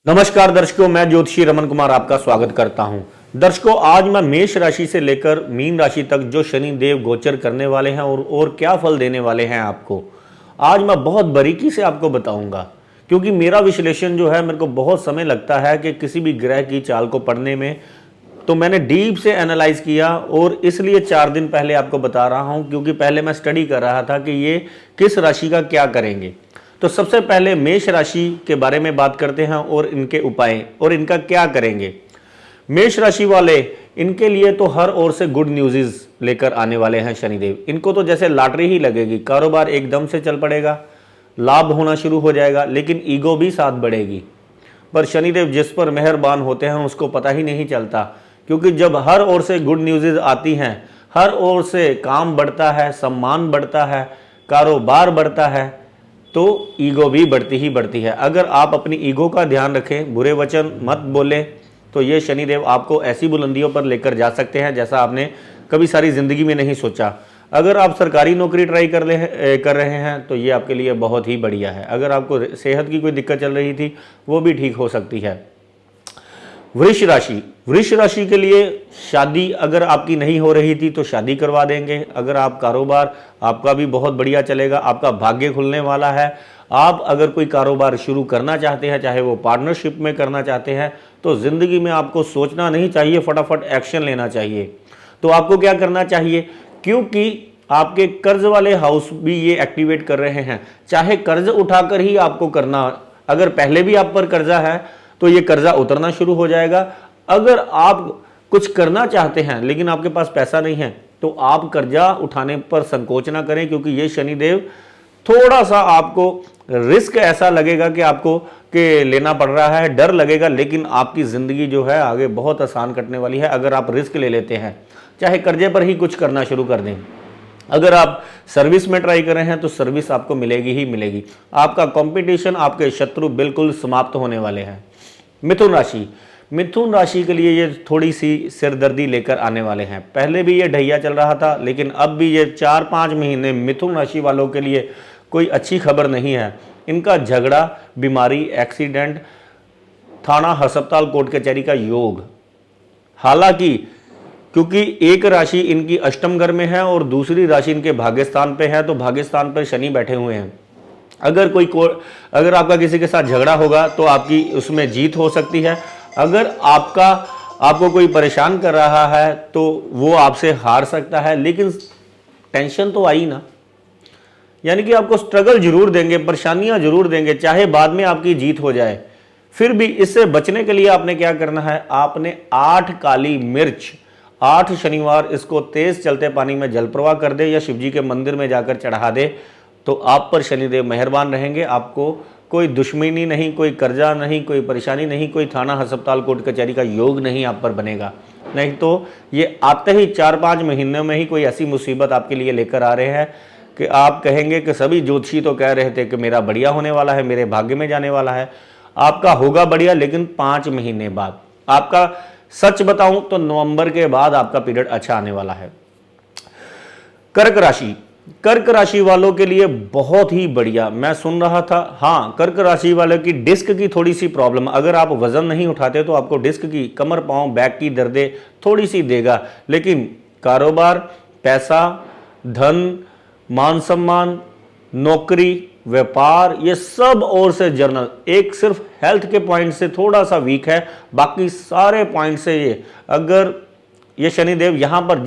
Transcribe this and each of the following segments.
नमस्कार दर्शकों, मैं ज्योतिषी रमन कुमार आपका स्वागत करता हूं। दर्शकों, आज मैं मेष राशि से लेकर मीन राशि तक जो शनि देव गोचर करने वाले हैं और क्या फल देने वाले हैं आपको, आज मैं बहुत बारीकी से आपको बताऊंगा। क्योंकि मेरा विश्लेषण जो है, मेरे को बहुत समय लगता है कि किसी भी ग्रह की चाल को पढ़ने में, तो मैंने डीप से एनालाइज किया और इसलिए 4 दिन पहले आपको बता रहा हूं, क्योंकि पहले मैं स्टडी कर रहा था कि ये किस राशि का क्या करेंगे। तो सबसे पहले मेष राशि के बारे में बात करते हैं और इनके उपाय और इनका क्या करेंगे। मेष राशि वाले, इनके लिए तो हर ओर से गुड न्यूज़ लेकर आने वाले हैं शनिदेव। इनको तो जैसे लॉटरी ही लगेगी, कारोबार एकदम से चल पड़ेगा, लाभ होना शुरू हो जाएगा, लेकिन ईगो भी साथ बढ़ेगी। पर शनिदेव जिस पर मेहरबान होते हैं उसको पता ही नहीं चलता, क्योंकि जब हर ओर से गुड न्यूज़ आती हैं, हर ओर से काम बढ़ता है, सम्मान बढ़ता है, कारोबार बढ़ता है, तो ईगो भी बढ़ती ही बढ़ती है। अगर आप अपनी ईगो का ध्यान रखें, बुरे वचन मत बोलें, तो ये शनिदेव आपको ऐसी बुलंदियों पर लेकर जा सकते हैं जैसा आपने कभी सारी ज़िंदगी में नहीं सोचा। अगर आप सरकारी नौकरी ट्राई कर रहे हैं तो ये आपके लिए बहुत ही बढ़िया है। अगर आपको सेहत की कोई दिक्कत चल रही थी, वो भी ठीक हो सकती है। वृष राशि के लिए शादी अगर आपकी नहीं हो रही थी तो शादी करवा देंगे। अगर आप कारोबार आपका भी बहुत बढ़िया चलेगा, आपका भाग्य खुलने वाला है। आप अगर कोई कारोबार शुरू करना चाहते हैं, चाहे वो पार्टनरशिप में करना चाहते हैं, तो ज़िंदगी में आपको सोचना नहीं चाहिए, फटाफट एक्शन लेना चाहिए। तो आपको क्या करना चाहिए, क्योंकि आपके कर्ज वाले हाउस भी ये एक्टिवेट कर रहे हैं। चाहे कर्ज उठाकर ही आपको करना, अगर पहले भी आप पर कर्जा है तो ये कर्जा उतरना शुरू हो जाएगा। अगर आप कुछ करना चाहते हैं लेकिन आपके पास पैसा नहीं है, तो आप कर्जा उठाने पर संकोच ना करें, क्योंकि ये शनिदेव थोड़ा सा आपको रिस्क ऐसा लगेगा कि आपको लेना पड़ रहा है, डर लगेगा, लेकिन आपकी ज़िंदगी जो है आगे बहुत आसान कटने वाली है अगर आप रिस्क ले लेते हैं। चाहे कर्जे पर ही कुछ करना शुरू कर दें। अगर आप सर्विस में ट्राई कर रहे हैं तो सर्विस आपको मिलेगी ही मिलेगी। आपका कंपटीशन, आपके शत्रु बिल्कुल समाप्त होने वाले हैं। मिथुन राशि के लिए ये थोड़ी सी सिरदर्दी लेकर आने वाले हैं। पहले भी ये ढैया चल रहा था, लेकिन अब भी ये 4-5 महीने मिथुन राशि वालों के लिए कोई अच्छी खबर नहीं है। इनका झगड़ा, बीमारी, एक्सीडेंट, थाना, अस्पताल, कोर्ट कचहरी का योग। हालांकि क्योंकि एक राशि इनकी अष्टम घर में है और दूसरी राशि इनके भाग्यस्थान पे है, तो भाग्यस्थान पर शनि बैठे हुए हैं। अगर आपका किसी के साथ झगड़ा होगा तो आपकी उसमें जीत हो सकती है। अगर आपको कोई परेशान कर रहा है तो वो आपसे हार सकता है, लेकिन टेंशन तो आई ना, यानी कि आपको स्ट्रगल जरूर देंगे, परेशानियां जरूर देंगे, चाहे बाद में आपकी जीत हो जाए। फिर भी इससे बचने के लिए आपने क्या करना है, आपने 8 काली मिर्च 8 शनिवार इसको तेज चलते पानी में जल प्रवाह कर दे या शिवजी के मंदिर में जाकर चढ़ा दे, तो आप पर शनिदेव मेहरबान रहेंगे। आपको कोई दुश्मनी नहीं, कोई कर्जा नहीं, कोई परेशानी नहीं, कोई थाना, अस्पताल, कोर्ट कचहरी का योग नहीं आप पर बनेगा। नहीं तो ये आते ही 4-5 महीनों में ही कोई ऐसी मुसीबत आपके लिए लेकर आ रहे हैं कि आप कहेंगे कि सभी ज्योतिषी तो कह रहे थे कि मेरा बढ़िया होने वाला है, मेरे भाग्य में जाने वाला है। आपका होगा बढ़िया, लेकिन 5 महीने बाद। आपका सच बताऊं तो नवंबर के बाद आपका पीरियड अच्छा आने वाला है। कर्क राशि वालों के लिए बहुत ही बढ़िया। मैं सुन रहा था, हाँ, कर्क राशि वालों की डिस्क की थोड़ी सी प्रॉब्लम, अगर आप वजन नहीं उठाते तो आपको डिस्क की, कमर, पांव, बैक की दर्दें थोड़ी सी देगा, लेकिन कारोबार, पैसा, धन, मान सम्मान, नौकरी, व्यापार, ये सब और से जर्नल। एक सिर्फ हेल्थ के पॉइंट से थोड़ा सा वीक है, बाकी सारे पॉइंट से ये, अगर ये शनिदेव यहाँ पर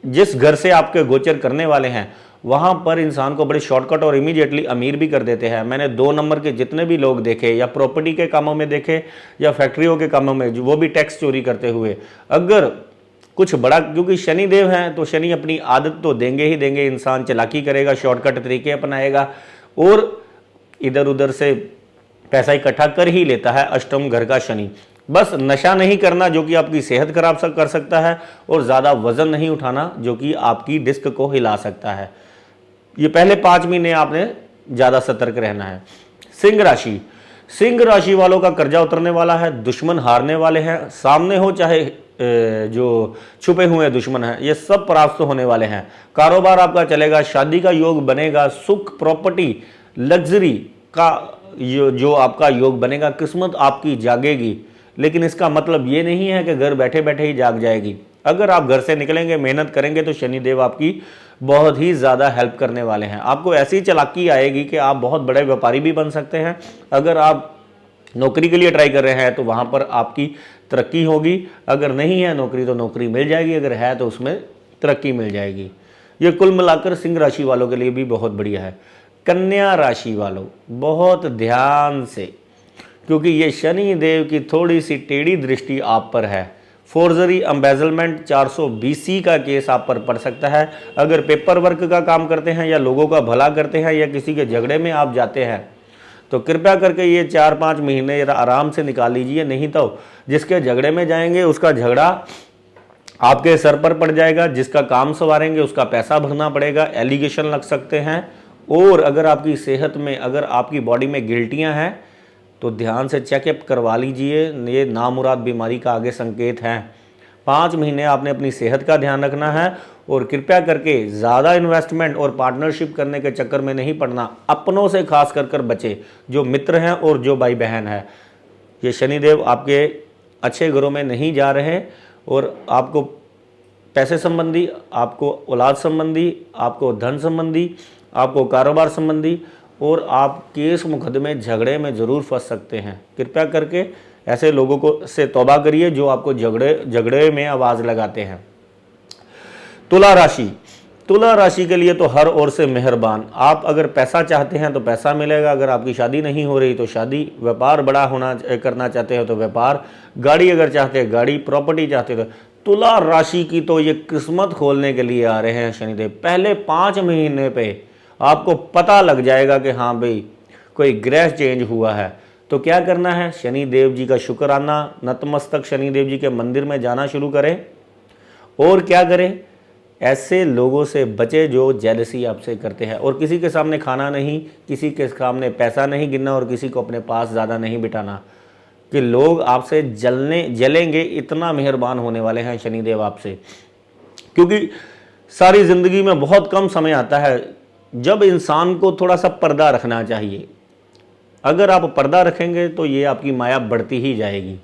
जिस घर से आपके गोचर करने वाले हैं, वहां पर इंसान को बड़े शॉर्टकट और इमीडिएटली अमीर भी कर देते हैं। मैंने 2 नंबर के जितने भी लोग देखे, या प्रॉपर्टी के कामों में देखे या फैक्ट्रियों के कामों में, वो भी टैक्स चोरी करते हुए। अगर कुछ बड़ा, क्योंकि शनिदेव हैं तो शनि अपनी आदत तो देंगे ही देंगे, इंसान चालाकी करेगा, शॉर्टकट तरीके अपनाएगा और इधर उधर से पैसा इकट्ठा कर ही लेता है। अष्टम घर का शनि। बस नशा नहीं करना जो कि आपकी सेहत खराब कर सकता है, और ज़्यादा वजन नहीं उठाना जो कि आपकी डिस्क को हिला सकता है। ये पहले 5 महीने आपने ज़्यादा सतर्क रहना है। सिंह राशि वालों का कर्जा उतरने वाला है, दुश्मन हारने वाले हैं, सामने हो चाहे जो छुपे हुए दुश्मन हैं, ये सब परास्त होने वाले हैं। कारोबार आपका चलेगा, शादी का योग बनेगा, सुख, प्रॉपर्टी, लग्जरी का जो आपका योग बनेगा, किस्मत आपकी जागेगी। लेकिन इसका मतलब ये नहीं है कि घर बैठे बैठे ही जाग जाएगी। अगर आप घर से निकलेंगे, मेहनत करेंगे, तो शनिदेव आपकी बहुत ही ज़्यादा हेल्प करने वाले हैं। आपको ऐसी चालाकी आएगी कि आप बहुत बड़े व्यापारी भी बन सकते हैं। अगर आप नौकरी के लिए ट्राई कर रहे हैं तो वहाँ पर आपकी तरक्की होगी। अगर नहीं है नौकरी तो नौकरी मिल जाएगी, अगर है तो उसमें तरक्की मिल जाएगी। ये कुल मिलाकर सिंह राशि वालों के लिए भी बहुत बढ़िया है। कन्या राशि वालों, बहुत ध्यान से, क्योंकि ये शनि देव की थोड़ी सी टेढ़ी दृष्टि आप पर है। फोर्जरी, एम्बेजलमेंट, 420C का केस आप पर पड़ सकता है। अगर पेपर वर्क का काम करते हैं या लोगों का भला करते हैं या किसी के झगड़े में आप जाते हैं तो कृपया करके ये 4-5 महीने आराम से निकाल लीजिए। नहीं तो जिसके झगड़े में जाएंगे उसका झगड़ा आपके सर पर पड़ जाएगा, जिसका काम संवारेंगे उसका पैसा भरना पड़ेगा, एलिगेशन लग सकते हैं। और अगर आपकी सेहत में, अगर आपकी बॉडी में गिल्टियाँ हैं तो ध्यान से चेकअप करवा लीजिए। ये नामुराद बीमारी का आगे संकेत हैं। 5 महीने आपने अपनी सेहत का ध्यान रखना है और कृपया करके ज़्यादा इन्वेस्टमेंट और पार्टनरशिप करने के चक्कर में नहीं पड़ना। अपनों से खास कर बचे, जो मित्र हैं और जो भाई बहन है। ये शनिदेव आपके अच्छे घरों में नहीं जा रहे और आपको पैसे संबंधी, आपको औलाद संबंधी, आपको धन संबंधी, आपको कारोबार संबंधी और आप केस मुकदमे झगड़े में ज़रूर फंस सकते हैं। कृपया करके ऐसे लोगों को से तौबा करिए जो आपको झगड़े में आवाज़ लगाते हैं। तुला राशि, तुला राशि के लिए तो हर ओर से मेहरबान। आप अगर पैसा चाहते हैं तो पैसा मिलेगा, अगर आपकी शादी नहीं हो रही तो शादी, व्यापार बड़ा करना चाहते हो तो व्यापार, गाड़ी अगर चाहते हैं गाड़ी, प्रॉपर्टी चाहते हो तो। तुला राशि की तो ये किस्मत खोलने के लिए आ रहे हैं शनिदेव। पहले 5 महीने पे आपको पता लग जाएगा कि हाँ भाई कोई ग्रह चेंज हुआ है। तो क्या करना है, शनिदेव जी का शुक्राना, नतमस्तक शनिदेव जी के मंदिर में जाना शुरू करें। और क्या करें, ऐसे लोगों से बचे जो जेलसी आपसे करते हैं। और किसी के सामने खाना नहीं, किसी के सामने पैसा नहीं गिनना और किसी को अपने पास ज़्यादा नहीं बिठाना, कि लोग आपसे जलेंगे। इतना मेहरबान होने वाले हैं शनिदेव आपसे। क्योंकि सारी ज़िंदगी में बहुत कम समय आता है जब इंसान को थोड़ा सा पर्दा रखना चाहिए। अगर आप पर्दा रखेंगे तो ये आपकी माया बढ़ती ही जाएगी।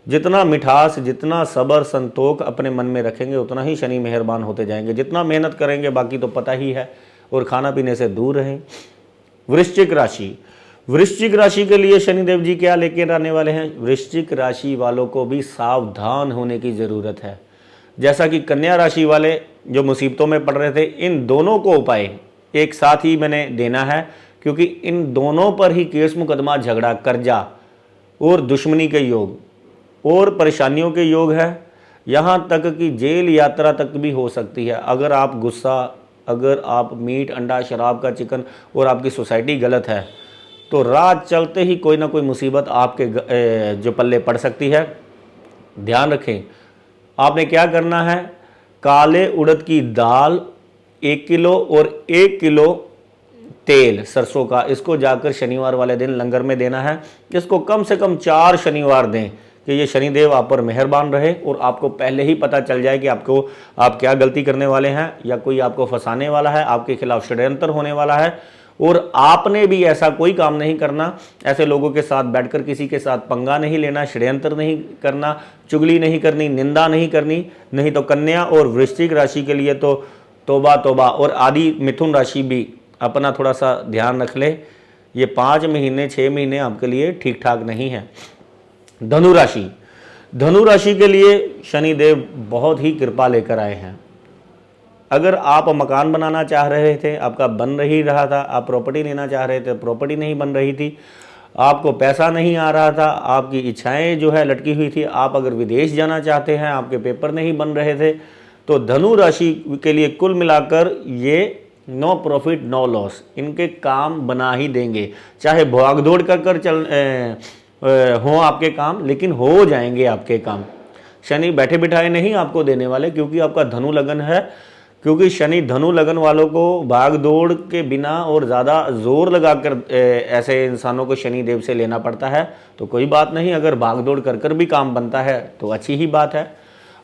जितना मिठास, जितना सब्र संतोख अपने मन में रखेंगे उतना ही शनि मेहरबान होते जाएंगे। जितना मेहनत करेंगे बाकी तो पता ही है। और खाना पीने से दूर रहें। वृश्चिक राशि, वृश्चिक राशि के लिए शनिदेव जी क्या लेकर आने वाले हैं। वृश्चिक राशि वालों को भी सावधान होने की ज़रूरत है। जैसा कि कन्या राशि वाले जो मुसीबतों में पड़ रहे थे, इन दोनों को उपाय एक साथ ही मैंने देना है, क्योंकि इन दोनों पर ही केस मुकदमा, झगड़ा, कर्जा और दुश्मनी के योग और परेशानियों के योग है। यहाँ तक कि जेल यात्रा तक भी हो सकती है। अगर आप गुस्सा, अगर आप मीट, अंडा, शराब का चिकन और आपकी सोसाइटी गलत है तो रात चलते ही कोई ना कोई मुसीबत आपके जो पल्ले पड़ सकती है। ध्यान रखें। आपने क्या करना है, काले उड़द की दाल 1 किलो और 1 किलो तेल सरसों का, इसको जाकर शनिवार वाले दिन लंगर में देना है। इसको कम से कम 4 शनिवार दें कि ये शनिदेव आप पर मेहरबान रहे और आपको पहले ही पता चल जाए कि आप क्या गलती करने वाले हैं या कोई आपको फंसाने वाला है, आपके खिलाफ षड्यंत्र होने वाला है। और आपने भी ऐसा कोई काम नहीं करना, ऐसे लोगों के साथ बैठकर किसी के साथ पंगा नहीं लेना, षड्यंत्र नहीं करना, चुगली नहीं करनी, निंदा नहीं करनी। नहीं तो कन्या और वृश्चिक राशि के लिए तो तौबा तौबा। और आदि मिथुन राशि भी अपना थोड़ा सा ध्यान रख ले। ये 5 महीने 6 महीने आपके लिए ठीक ठाक नहीं है। धनु राशि, धनु राशि के लिए शनिदेव बहुत ही कृपा लेकर आए हैं। अगर आप मकान बनाना चाह रहे थे, आपका बन नहीं रहा था, आप प्रॉपर्टी लेना चाह रहे थे, प्रॉपर्टी नहीं बन रही थी, आपको पैसा नहीं आ रहा था, आपकी इच्छाएं जो है लटकी हुई थी, आप अगर विदेश जाना चाहते हैं, आपके पेपर नहीं बन रहे थे, तो धनु राशि के लिए कुल मिलाकर ये नो प्रॉफिट नो लॉस, इनके काम बना ही देंगे। चाहे भागदौड़ कर चल हो आपके काम, लेकिन हो जाएंगे आपके काम। शनि बैठे बिठाए नहीं आपको देने वाले, क्योंकि आपका धनु लगन है। क्योंकि शनि धनु लगन वालों को भाग दौड़ के बिना और ज़्यादा जोर लगाकर ऐसे इंसानों को शनि देव से लेना पड़ता है। तो कोई बात नहीं, अगर भाग दौड़ कर भी काम बनता है तो अच्छी ही बात है।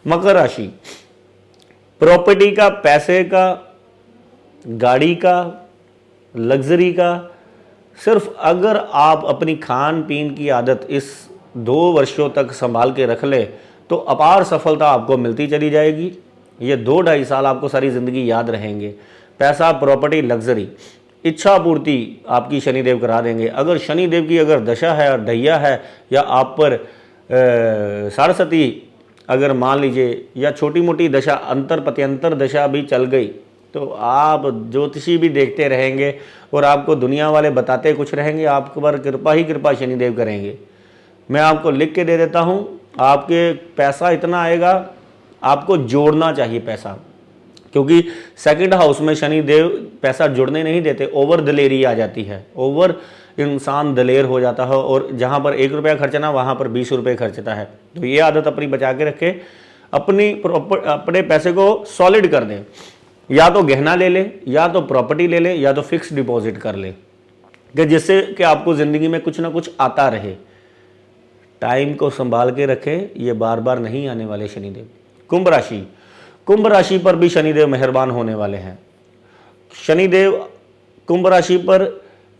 मकर राशि, प्रॉपर्टी का, पैसे का, गाड़ी का, लग्जरी का, सिर्फ अगर आप अपनी खान पीन की आदत इस 2 वर्षों तक संभाल के रख ले तो अपार सफलता आपको मिलती चली जाएगी। ये 2-2.5 साल आपको सारी ज़िंदगी याद रहेंगे। पैसा, प्रॉपर्टी, लग्जरी, इच्छा पूर्ति आपकी शनिदेव करा देंगे। अगर शनिदेव की अगर दशा है और ढैया है या आप पर सरस्वती अगर मान लीजिए या छोटी मोटी दशा अंतर प्रत्यंतर दशा भी चल गई तो आप ज्योतिषी भी देखते रहेंगे और आपको दुनिया वाले बताते कुछ रहेंगे, आपके पर कृपा ही कृपा शनिदेव करेंगे। मैं आपको लिख के दे देता हूँ, आपके पैसा इतना आएगा, आपको जोड़ना चाहिए पैसा, क्योंकि सेकंड हाउस में शनिदेव पैसा जुड़ने नहीं देते, ओवर दलेरी आ जाती है, ओवर इंसान दलेर हो जाता है और जहाँ पर 1 रुपया खर्चना वहाँ पर 20 रुपये खर्चता है। तो ये आदत अपनी बचा के रखे, अपने पैसे को सॉलिड कर दें, या तो गहना ले ले, या तो प्रॉपर्टी ले ले, या तो फिक्स डिपॉजिट कर ले, कि जिससे कि आपको ज़िंदगी में कुछ ना कुछ आता रहे। टाइम को संभाल के रखें, ये बार बार नहीं आने वाले शनिदेव। कुंभ राशि पर भी शनिदेव मेहरबान होने वाले हैं। शनिदेव कुंभ राशि पर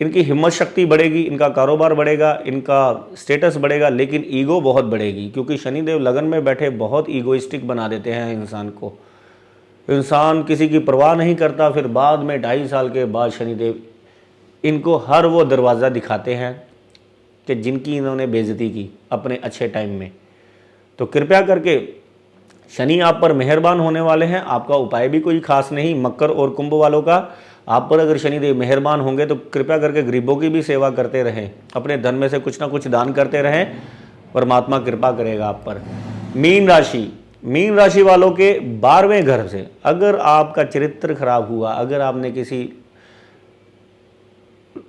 इनकी हिम्मत शक्ति बढ़ेगी, इनका कारोबार बढ़ेगा, इनका स्टेटस बढ़ेगा, लेकिन ईगो बहुत बढ़ेगी, क्योंकि शनिदेव लगन में बैठे बहुत ईगोइस्टिक बना देते हैं इंसान को। इंसान किसी की परवाह नहीं करता, फिर बाद में 2.5 साल के बाद शनिदेव इनको हर वो दरवाज़ा दिखाते हैं कि जिनकी इन्होंने बेइज्जती की अपने अच्छे टाइम में। तो कृपया करके शनि आप पर मेहरबान होने वाले हैं। आपका उपाय भी कोई खास नहीं, मकर और कुंभ वालों का। आप पर अगर शनिदेव मेहरबान होंगे तो कृपया करके गरीबों की भी सेवा करते रहें, अपने धन में से कुछ ना कुछ दान करते रहें, परमात्मा कृपा करेगा आप पर। मीन राशि वालों के 12वें घर से अगर आपका चरित्र खराब हुआ, अगर आपने किसी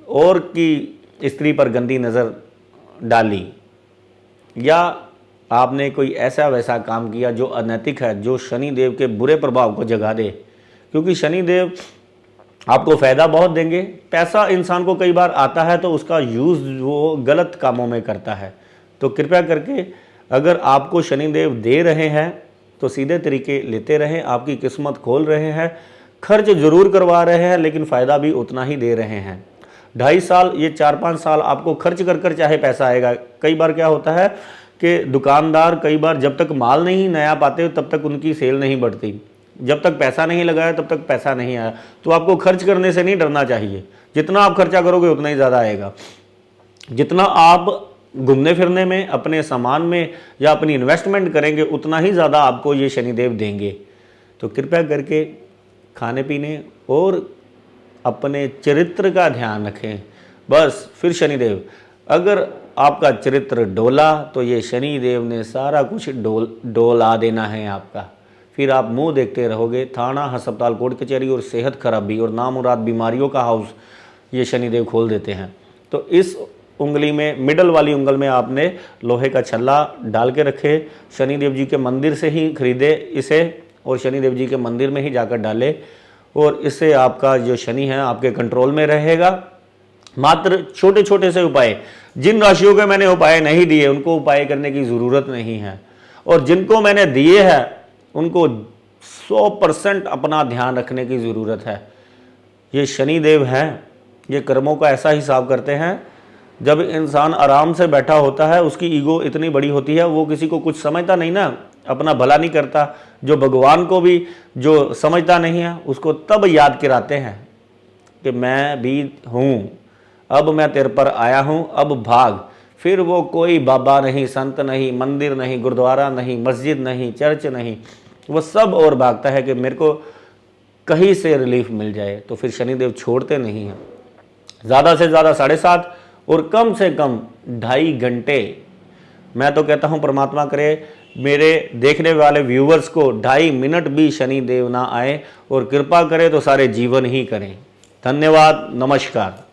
और की स्त्री पर गंदी नज़र डाली, या आपने कोई ऐसा वैसा काम किया जो अनैतिक है, जो शनिदेव के बुरे प्रभाव को जगा दे, क्योंकि शनिदेव आपको फ़ायदा बहुत देंगे। पैसा इंसान को कई बार आता है तो उसका यूज़ वो गलत कामों में करता है। तो कृपया करके अगर आपको शनिदेव दे रहे हैं तो सीधे तरीके लेते रहें, आपकी किस्मत खोल रहे हैं, खर्च ज़रूर करवा रहे हैं लेकिन फ़ायदा भी उतना ही दे रहे हैं। 2.5 साल, ये 4-5 साल आपको खर्च कर कर चाहे पैसा आएगा। कई बार क्या होता है कि दुकानदार कई बार जब तक माल नहीं नया पाते तब तक उनकी सेल नहीं बढ़ती, जब तक पैसा नहीं लगाया तब तक पैसा नहीं आया। तो आपको खर्च करने से नहीं डरना चाहिए, जितना आप खर्चा करोगे उतना ही ज़्यादा आएगा। जितना आप घूमने फिरने में, अपने सामान में या अपनी इन्वेस्टमेंट करेंगे उतना ही ज़्यादा आपको ये शनिदेव देंगे। तो कृपया करके खाने पीने और अपने चरित्र का ध्यान रखें बस। फिर शनिदेव अगर आपका चरित्र डोला तो ये शनिदेव ने सारा कुछ डोला देना है आपका। फिर आप मुंह देखते रहोगे। थाना, अस्पताल, कोर्ट कचहरी और सेहत खराबी और नामुराद बीमारियों का हाउस ये शनिदेव खोल देते हैं। तो इस उंगली में, मिडल वाली उंगल में आपने लोहे का छल्ला डाल के रखे, शनिदेव जी के मंदिर से ही खरीदे इसे और शनिदेव जी के मंदिर में ही जाकर डाले, और इससे आपका जो शनि है आपके कंट्रोल में रहेगा। मात्र छोटे छोटे से उपाय, जिन राशियों के मैंने उपाय नहीं दिए उनको उपाय करने की ज़रूरत नहीं है, और जिनको मैंने दिए हैं उनको 100% अपना ध्यान रखने की ज़रूरत है। ये शनिदेव हैं, ये कर्मों का ऐसा हिसाब करते हैं। जब इंसान आराम से बैठा होता है उसकी ईगो इतनी बड़ी होती है, वो किसी को कुछ समझता नहीं ना, अपना भला नहीं करता। जो भगवान को भी जो समझता नहीं है उसको तब याद कराते हैं कि मैं भी हूँ, अब मैं तेरे पर आया हूँ, अब भाग। फिर वो कोई बाबा नहीं, संत नहीं, मंदिर नहीं, गुरुद्वारा नहीं, मस्जिद नहीं, चर्च नहीं, वो सब और भागता है कि मेरे को कहीं से रिलीफ मिल जाए। तो फिर शनिदेव छोड़ते नहीं हैं। ज़्यादा से ज़्यादा 7.5 और कम से कम 2.5 घंटे, मैं तो कहता हूँ परमात्मा करे मेरे देखने वाले व्यूवर्स को 2.5 मिनट भी शनिदेव ना आए, और कृपा करे तो सारे जीवन ही करें। धन्यवाद, नमस्कार।